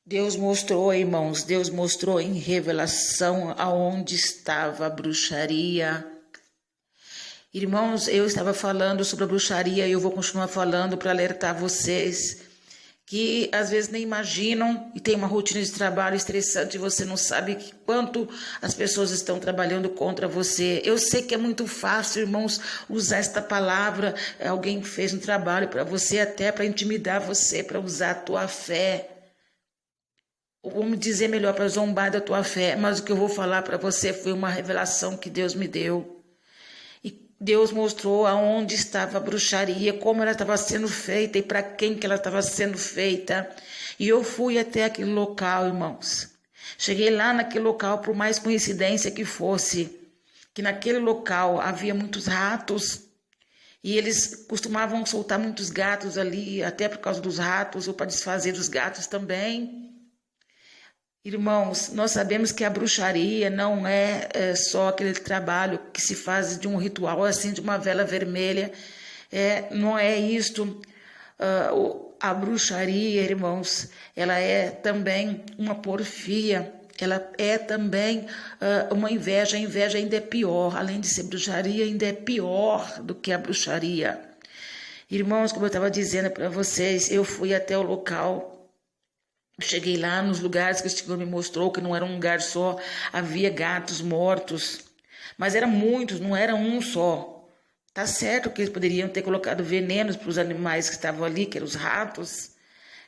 Deus mostrou, irmãos, Deus mostrou em revelação aonde estava a bruxaria. Irmãos, eu estava falando sobre a bruxaria e eu vou continuar falando para alertar vocês que às vezes nem imaginam e tem uma rotina de trabalho estressante e você não sabe quanto as pessoas estão trabalhando contra você. Eu sei que é muito fácil, irmãos, usar esta palavra. Alguém fez um trabalho para você até para intimidar você, para usar a tua fé. Vamos dizer melhor, para zombar da tua fé, mas o que eu vou falar para você foi uma revelação que Deus me deu. E Deus mostrou aonde estava a bruxaria, como ela estava sendo feita e para quem que ela estava sendo feita. E eu fui até aquele local, irmãos. Cheguei lá naquele local, por mais coincidência que fosse, que naquele local havia muitos ratos. E eles costumavam soltar muitos gatos ali, até por causa dos ratos, ou para desfazer dos gatos também. Irmãos, nós sabemos que a bruxaria não é só aquele trabalho que se faz de um ritual assim, de uma vela vermelha. Não é isto. A bruxaria, irmãos, ela é também uma porfia. Ela é também uma inveja. A inveja ainda é pior. Além de ser bruxaria, ainda é pior do que a bruxaria. Irmãos, como eu estava dizendo para vocês, eu fui até o local. Cheguei lá nos lugares que o Senhor me mostrou, que não era um lugar só, havia gatos mortos, mas eram muitos, não era um só. Tá certo que eles poderiam ter colocado venenos para os animais que estavam ali, que eram os ratos,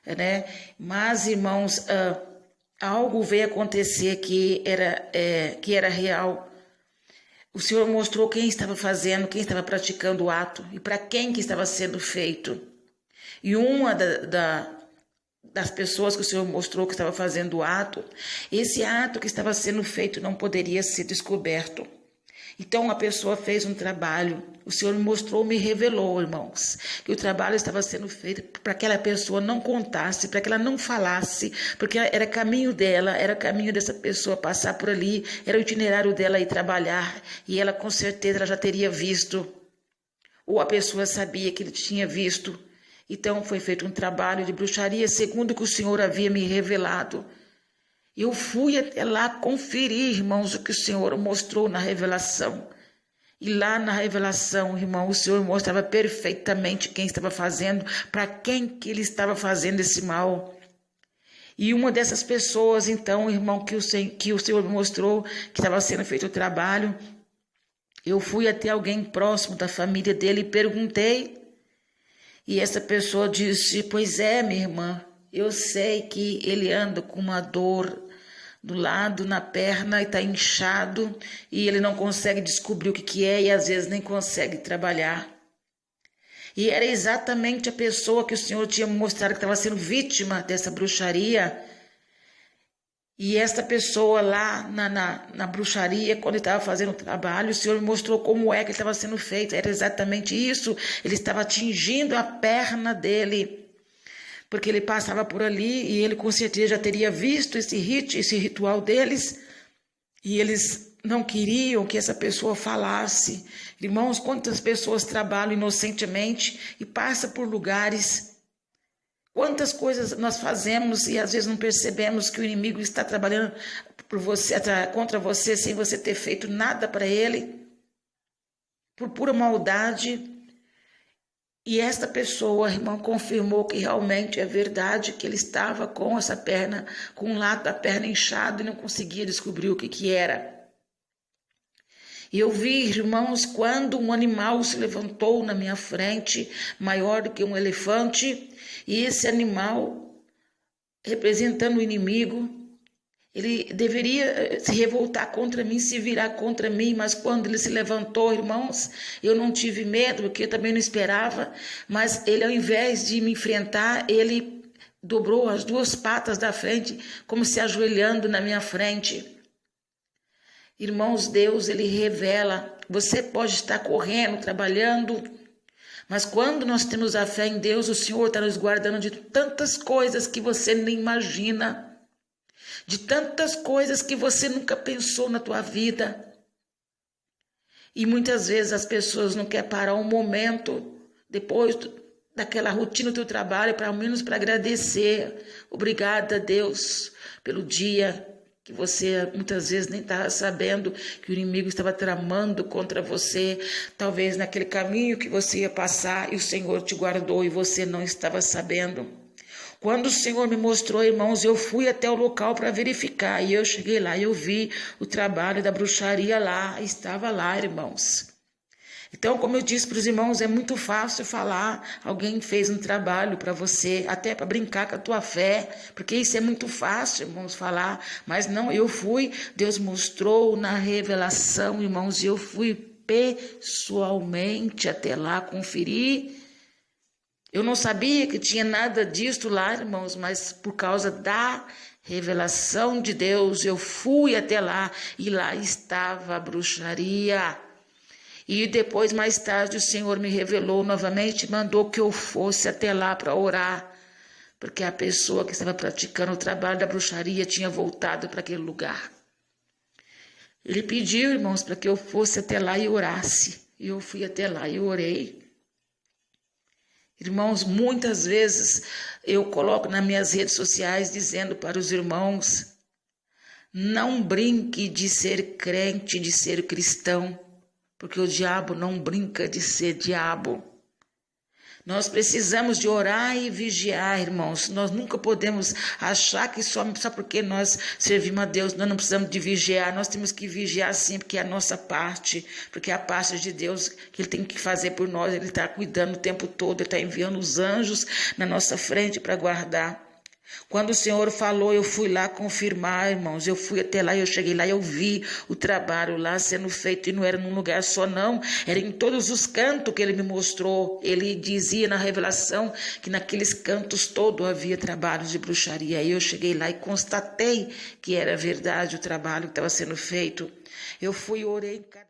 né? Mas, irmãos, algo veio acontecer que era real. O Senhor mostrou quem estava fazendo, quem estava praticando o ato e para quem que estava sendo feito. E uma das pessoas que o Senhor mostrou que estava fazendo o ato, esse ato que estava sendo feito não poderia ser descoberto. Então a pessoa fez um trabalho, o Senhor me mostrou, me revelou, irmãos, que o trabalho estava sendo feito para que aquela pessoa não contasse, para que ela não falasse, porque era caminho dela, era caminho dessa pessoa passar por ali, era o itinerário dela ir trabalhar, e ela com certeza ela já teria visto, ou a pessoa sabia que ele tinha visto. Então foi feito um trabalho de bruxaria, segundo o que o Senhor havia me revelado. Eu fui até lá conferir, irmãos, o que o Senhor mostrou na revelação. E lá na revelação, irmão, o Senhor mostrava perfeitamente quem estava fazendo, para quem que ele estava fazendo esse mal. E uma dessas pessoas, então, irmão, que o Senhor me mostrou que estava sendo feito o trabalho, eu fui até alguém próximo da família dele e perguntei. E essa pessoa disse, pois é, minha irmã, eu sei que ele anda com uma dor do lado, na perna, e está inchado, e ele não consegue descobrir o que é, e às vezes nem consegue trabalhar. E era exatamente a pessoa que o Senhor tinha mostrado que estava sendo vítima dessa bruxaria. E esta pessoa lá na bruxaria, quando ele estava fazendo o trabalho, o Senhor me mostrou como é que ele estava sendo feito. Era exatamente isso. Ele estava atingindo a perna dele. Porque ele passava por ali e ele com certeza já teria visto esse ritual deles. E eles não queriam que essa pessoa falasse. Irmãos, quantas pessoas trabalham inocentemente e passam por lugares. Quantas coisas nós fazemos e às vezes não percebemos que o inimigo está trabalhando por você, contra você sem você ter feito nada para ele, por pura maldade. E esta pessoa, irmão, confirmou que realmente é verdade que ele estava com essa perna, com um lado da perna inchado e não conseguia descobrir o que era. E eu vi, irmãos, quando um animal se levantou na minha frente, maior do que um elefante, e esse animal, representando o inimigo, ele deveria se revoltar contra mim, se virar contra mim, mas quando ele se levantou, irmãos, eu não tive medo, porque eu também não esperava, mas ele, ao invés de me enfrentar, ele dobrou as duas patas da frente, como se ajoelhando na minha frente. Irmãos, Deus, ele revela, você pode estar correndo, trabalhando, mas quando nós temos a fé em Deus, o Senhor está nos guardando de tantas coisas que você nem imagina, de tantas coisas que você nunca pensou na tua vida. E muitas vezes as pessoas não querem parar um momento, depois daquela rotina do teu trabalho, para ao menos para agradecer. Obrigada, Deus, pelo dia que você muitas vezes nem estava sabendo que o inimigo estava tramando contra você, talvez naquele caminho que você ia passar e o Senhor te guardou e você não estava sabendo. Quando o Senhor me mostrou, irmãos, eu fui até o local para verificar e eu cheguei lá e eu vi o trabalho da bruxaria lá, estava lá, irmãos. Então, como eu disse para os irmãos, é muito fácil falar, alguém fez um trabalho para você, até para brincar com a tua fé, porque isso é muito fácil, irmãos, falar, mas não, eu fui, Deus mostrou na revelação, irmãos, e eu fui pessoalmente até lá conferir. Eu não sabia que tinha nada disso lá, irmãos, mas por causa da revelação de Deus, eu fui até lá e lá estava a bruxaria. E depois, mais tarde, o Senhor me revelou novamente, mandou que eu fosse até lá para orar, porque a pessoa que estava praticando o trabalho da bruxaria tinha voltado para aquele lugar. Ele pediu, irmãos, para que eu fosse até lá e orasse. E eu fui até lá e orei. Irmãos, muitas vezes eu coloco nas minhas redes sociais dizendo para os irmãos, não brinque de ser crente, de ser cristão, porque o diabo não brinca de ser diabo. Nós precisamos de orar e vigiar, irmãos. Nós nunca podemos achar que só porque nós servimos a Deus, nós não precisamos de vigiar. Nós temos que vigiar sim, porque é a nossa parte, porque é a parte de Deus que Ele tem que fazer por nós. Ele está cuidando o tempo todo, Ele está enviando os anjos na nossa frente para guardar. Quando o Senhor falou, eu fui lá confirmar, irmãos, eu fui até lá, eu cheguei lá, eu vi o trabalho lá sendo feito, e não era num lugar só não, era em todos os cantos que Ele me mostrou. Ele dizia na revelação que naqueles cantos todos havia trabalhos de bruxaria, e eu cheguei lá e constatei que era verdade o trabalho que estava sendo feito. Eu fui e orei em cada